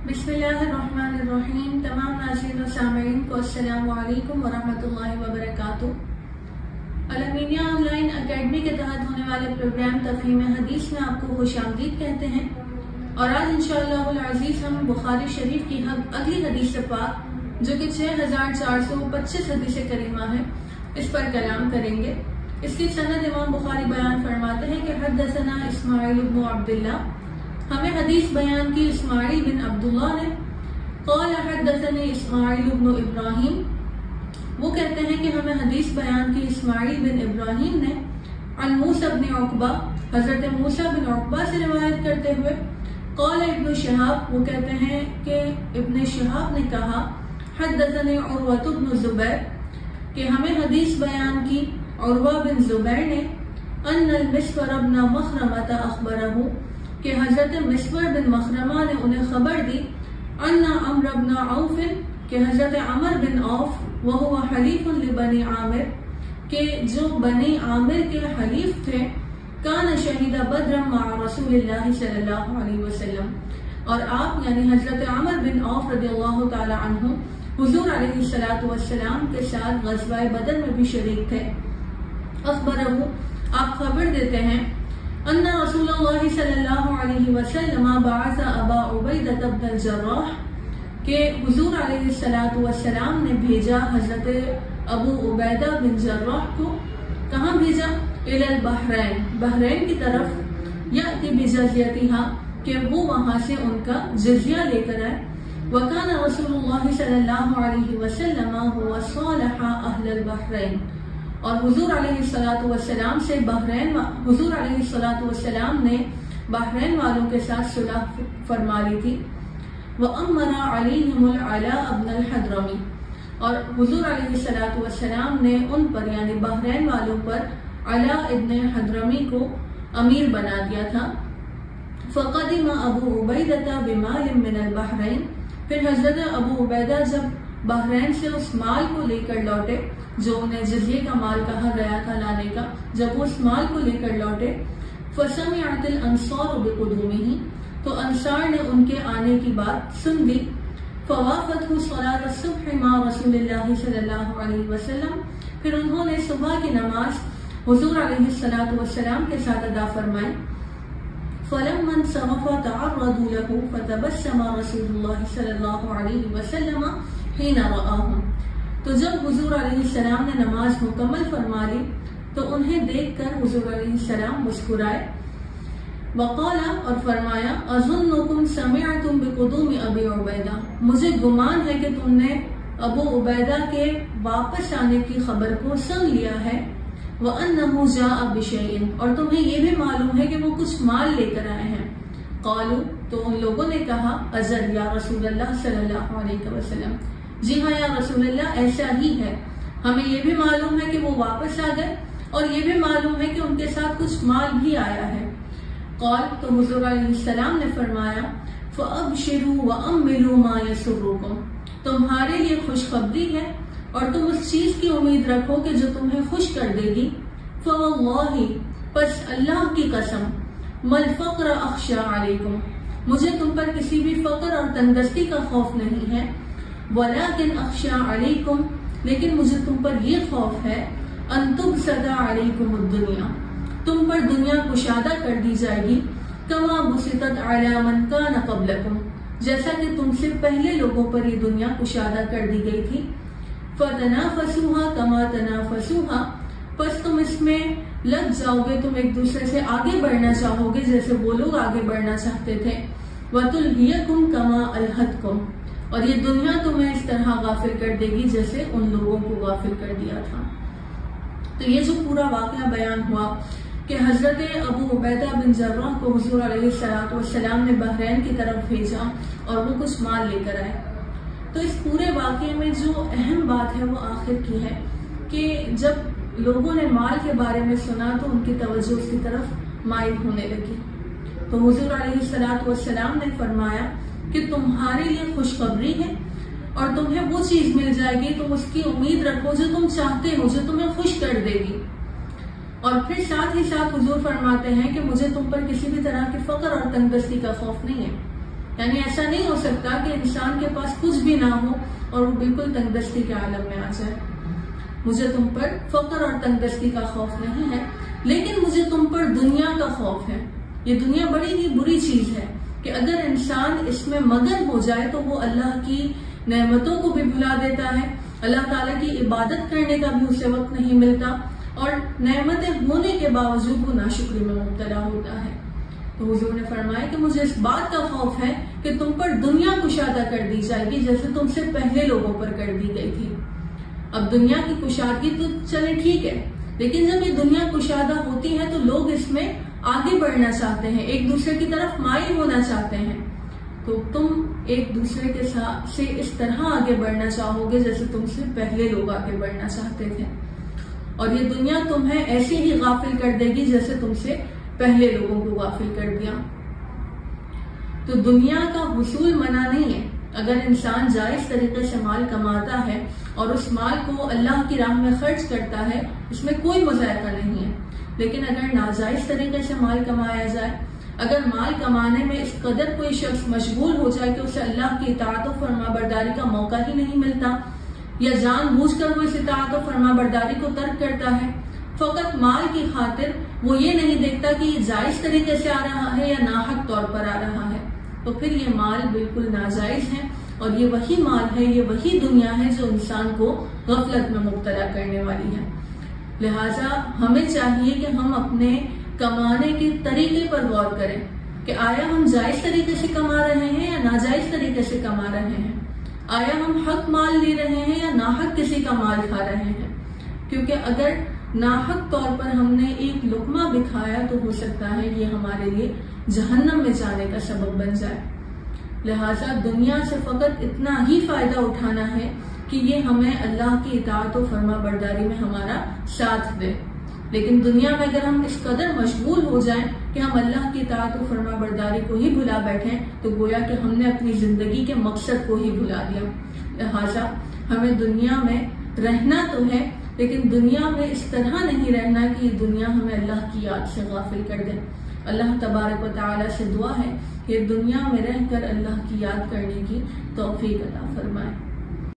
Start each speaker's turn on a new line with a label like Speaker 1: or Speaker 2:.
Speaker 1: بسم اللہ الرحمن الرحیم۔ تمام ناظرین و سامعین کو السلام علیکم ورحمۃ اللہ وبرکاتہ۔ الامینیہ آن لائن اکیڈمی کے تحت ہونے والے پروگرام تفہیم حدیث میں آپ کو خوش آمدید کہتے ہیں، اور آج انشاءاللہ العزیز ہم بخاری شریف کی اگلی حدیث پاک جو کہ 6425 حدیث کریمہ ہے، اس پر کلام کریں گے۔ اس کی سند امام بخاری بیان فرماتے ہیں کہ حدثنا اسماعیل بن عبداللہ، ہمیں حدیث بیان کی اسماعیل بن عبداللہ نے، قال حدثنی اسماعیل بن ابراہیم، وہ کہتے ہیں کہ ہمیں حدیث بیان کی اسماعیل بن ابراہیم نے، عن موسیٰ بن عقبہ، حضرت موسیٰ بن عقبہ سے روایت کرتے ہوئے، قال ابن شہاب، وہ کہتے ہیں کہ ابن شہاب نے کہا، حدثنی عروۃ بن زبیر، کہ ہمیں حدیث بیان کی عروہ بن زبیر نے، ان المسور بن مخرمہ اخبرہ، کہ حضرت مسور بن مخرمہ نے انہیں خبر دی، ان عمرو بن عوف، کہ حضرت عمر بن عوف، وہو حلیف لبنی عامر، کہ جو بنی عامر کے حلیف تھے، کان شہید بدر مع رسول اللہ صلی اللہ علیہ وسلم، اور آپ یعنی حضرت عمر بن عوف رضی اللہ تعالی عنہ حضور علیہ السلام کے ساتھ غزوہ بدر میں بھی شریک تھے۔ اخبرہ، آپ خبر دیتے ہیں، ان رسول اللہ صلی اللہ علیہ وسلم بعث ابا عبیدہ بن الجراح، کہ حضور علیہ السلام نے بھیجا حضرت ابو عبیدہ بن جراح کو، کہاں بھیجا؟ الی البحرین، بحرین کی طرف، یأتی بجزیتہا، کہ وہ وہاں سے ان کا جزیہ لے کر آئے۔ وکان رسول اللہ صلی اللہ علیہ وسلم هو صالح اہل البحرین، اور حضور علیہ السلام سے حضور علیہ السلام نے بحرین والوں کے ساتھ صلح فرما لی تھی۔ وَأَمَّرَ عَلَيْهِمُ الْعَلَاءَ بْنَ الْحَضْرَمِ، اور حضور علیہ السلام نے ان پر یعنی بحرین والوں پر علاء ابن حضرمی کو امیر بنا دیا تھا۔ فَقَدِمَ أَبُو عُبَيْدَةَ بِمَالٍ مِّنَ الْبَحْرَيْنِ، پھر حضرت ابو عبیدہ جب بحرین سے اس مال کو لے کر لوٹے جو انہیں جزیے کا مال کہا گیا تھا لانے کا، جب وہ اس مال کو لے کر لوٹے، فَسَمِعَتِ الْأَنصَارُ بِقُدُومِهِ، تو انصار نے ان کے آنے کی بات سن لی۔ فَوَافَتْهُ صَلَاةَ الصُّبْحِ مَعَ رَسُولِ اللَّهِ صلی اللہ علیہ وسلم، پھر انہوں نے صبح کی نماز حضور علیہ السلام کے ساتھ ادا فرمائی۔ فَلَمَّا انصَرَفَ تَعَرَّضُوا لَهُ فَتَبَسَّمَ رَسُولُ اللَّهِ صلی اللہ علیہ وسلم حِينَ رَآهُمْ، تو جب حضور علیہ السلام نے نماز مکمل فرما لی تو انہیں دیکھ کر حضور علیہ السلام مسکرائے۔ وقال، اور فرمایا، اظنکم سمعتم بقدوم ابی عبیدہ، مجھے گمان ہے کہ تم نے ابو عبیدہ کے واپس آنے کی خبر کو سن لیا ہے۔ وانہ جاء بشیء، اور تمہیں یہ بھی معلوم ہے کہ وہ کچھ مال لے کر آئے ہیں۔ قالوا، تو ان لوگوں نے کہا، اجل یا رسول اللہ صلی اللہ علیہ وسلم، جی ہاں یا رسول اللہ، ایسا ہی ہے، ہمیں یہ بھی معلوم ہے کہ وہ واپس آ گئے، اور یہ بھی معلوم ہے کہ ان کے ساتھ کچھ مال بھی آیا ہے۔ قال، تو حضور علیہ السلام نے فرمایا، فَأَبْشِرُوا وَأَمِّلُوا مَا يَسُرُّكُمْ، تمہارے لیے خوشخبری ہے اور تم اس چیز کی امید رکھو کہ جو تمہیں خوش کر دے گی۔ فَوَاللَّهِ، پس اللہ کی قسم، مَا الْفَقْرَ أَخْشَىٰ عَلَيْكُمْ، مجھے تم پر کسی بھی فقر اور تنگستی کا خوف نہیں ہے۔ وَلَكِنْ أَخْشَىٰ عَلَيْكُمْ، لیکن مجھے تم پر یہ خوف ہے، أَن تُبْسَطَ عَلَيْكُمُ الدُّنْيَا، تم پر دنیا کشادہ کر دی جائے گی، كَمَا بُسِطَتْ عَلَىٰ مَنْ كَانَ قَبْلَكُمْ، جیسا کہ تم سے پہلے لوگوں پر یہ دنیا کشادہ کر دی گئی تھی۔ فَتَنَافَسُوهَا كَمَا تَنَافَسُوهَا، پس تم اس میں لگ جاؤ گے، تم ایک دوسرے سے آگے بڑھنا چاہو گے جیسے وہ لوگ آگے بڑھنا چاہتے تھے۔ وَتُلْهِيَكُمْ كَمَا أَلْهَتْكُمْ، اور یہ دنیا تمہیں اس طرح غافل کر دے گی جیسے ان لوگوں کو غافل کر دیا تھا۔ تو یہ جو پورا واقعہ بیان ہوا کہ حضرت ابو عبیدہ بن جراح کو حضور علیہ السلام نے بحرین کی طرف بھیجا اور وہ کچھ مال لے کر آئے، تو اس پورے واقعے میں جو اہم بات ہے وہ آخر کی ہے کہ جب لوگوں نے مال کے بارے میں سنا تو ان کی توجہ اس کی طرف مائل ہونے لگی، تو حضور علیہ السلام نے فرمایا کہ تمہارے لیے خوشخبری ہے اور تمہیں وہ چیز مل جائے گی، تم اس کی امید رکھو جو تم چاہتے ہو، جو تمہیں خوش کر دے گی۔ اور پھر ساتھ ہی ساتھ حضور فرماتے ہیں کہ مجھے تم پر کسی بھی طرح کی فقر اور تنگستی کا خوف نہیں ہے، یعنی ایسا نہیں ہو سکتا کہ انسان کے پاس کچھ بھی نہ ہو اور وہ بالکل تنگ دستی کے عالم میں آ جائے۔ مجھے تم پر فقر اور تنگ دستی کا خوف نہیں ہے، لیکن مجھے تم پر دنیا کا خوف ہے۔ یہ دنیا بڑی ہی بری چیز ہے کہ اگر انسان اس میں مگن ہو جائے تو وہ اللہ کی نعمتوں کو بھی بھلا دیتا ہے، اللہ تعالیٰ کی عبادت کرنے کا بھی اسے وقت نہیں ملتا، اور نعمتیں ہونے کے باوجود وہ ناشکری میں مبتلا ہوتا ہے۔ تو حضور نے فرمایا کہ مجھے اس بات کا خوف ہے کہ تم پر دنیا کشادہ کر دی جائے گی جیسے تم سے پہلے لوگوں پر کر دی گئی تھی۔ اب دنیا کی کشادگی تو چلے ٹھیک ہے، لیکن جب یہ دنیا کشادہ ہوتی ہے تو لوگ اس میں آگے بڑھنا چاہتے ہیں، ایک دوسرے کی طرف مائل ہونا چاہتے ہیں، تو تم ایک دوسرے کے ساتھ سے اس طرح آگے بڑھنا چاہو گے جیسے تم سے پہلے لوگ آگے بڑھنا چاہتے تھے، اور یہ دنیا تمہیں ایسے ہی غافل کر دے گی جیسے تم سے پہلے لوگوں کو غافل کر دیا۔ تو دنیا کا حصول منع نہیں ہے، اگر انسان جائز طریقے سے مال کماتا ہے اور اس مال کو اللہ کی راہ میں خرچ کرتا ہے، اس میں کوئی مذائقہ نہیں ہے، لیکن اگر ناجائز طریقے سے مال کمایا جائے، اگر مال کمانے میں اس قدر کوئی شخص مشغول ہو جائے کہ اسے اللہ کی اطاعت و فرما برداری کا موقع ہی نہیں ملتا، یا جان بوجھ کر وہ اس اطاعت و فرما برداری کو ترک کرتا ہے، فقط مال کی خاطر وہ یہ نہیں دیکھتا کہ یہ جائز طریقے سے آ رہا ہے یا ناحق طور پر آ رہا ہے، تو پھر یہ مال بالکل ناجائز ہے، اور یہ وہی مال ہے، یہ وہی دنیا ہے جو انسان کو غفلت میں مبتلا کرنے والی ہے۔ لہٰذا ہمیں چاہیے کہ ہم اپنے کمانے کے طریقے پر غور کریں کہ آیا ہم جائز طریقے سے کما رہے ہیں یا ناجائز طریقے سے کما رہے ہیں، آیا ہم حق مال لے رہے ہیں یا ناحق کسی کا مال کھا رہے ہیں، کیونکہ اگر ناحق طور پر ہم نے ایک لقمہ بھی کھایا تو ہو سکتا ہے یہ ہمارے لیے جہنم میں جانے کا سبب بن جائے۔ لہٰذا دنیا سے فقط اتنا ہی فائدہ اٹھانا ہے کہ یہ ہمیں اللہ کی اطاعت و فرما برداری میں ہمارا ساتھ دے، لیکن دنیا میں اگر ہم اس قدر مشغول ہو جائیں کہ ہم اللہ کی اطاعت و فرما برداری کو ہی بھلا بیٹھیں تو گویا کہ ہم نے اپنی زندگی کے مقصد کو ہی بھلا دیا۔ لہٰذا ہمیں دنیا میں رہنا تو ہے، لیکن دنیا میں اس طرح نہیں رہنا کہ یہ دنیا ہمیں اللہ کی یاد سے غافل کر دے۔ اللہ تبارک و تعالیٰ سے دعا ہے کہ دنیا میں رہ کر اللہ کی یاد کرنے کی توفیق عطا فرمائے۔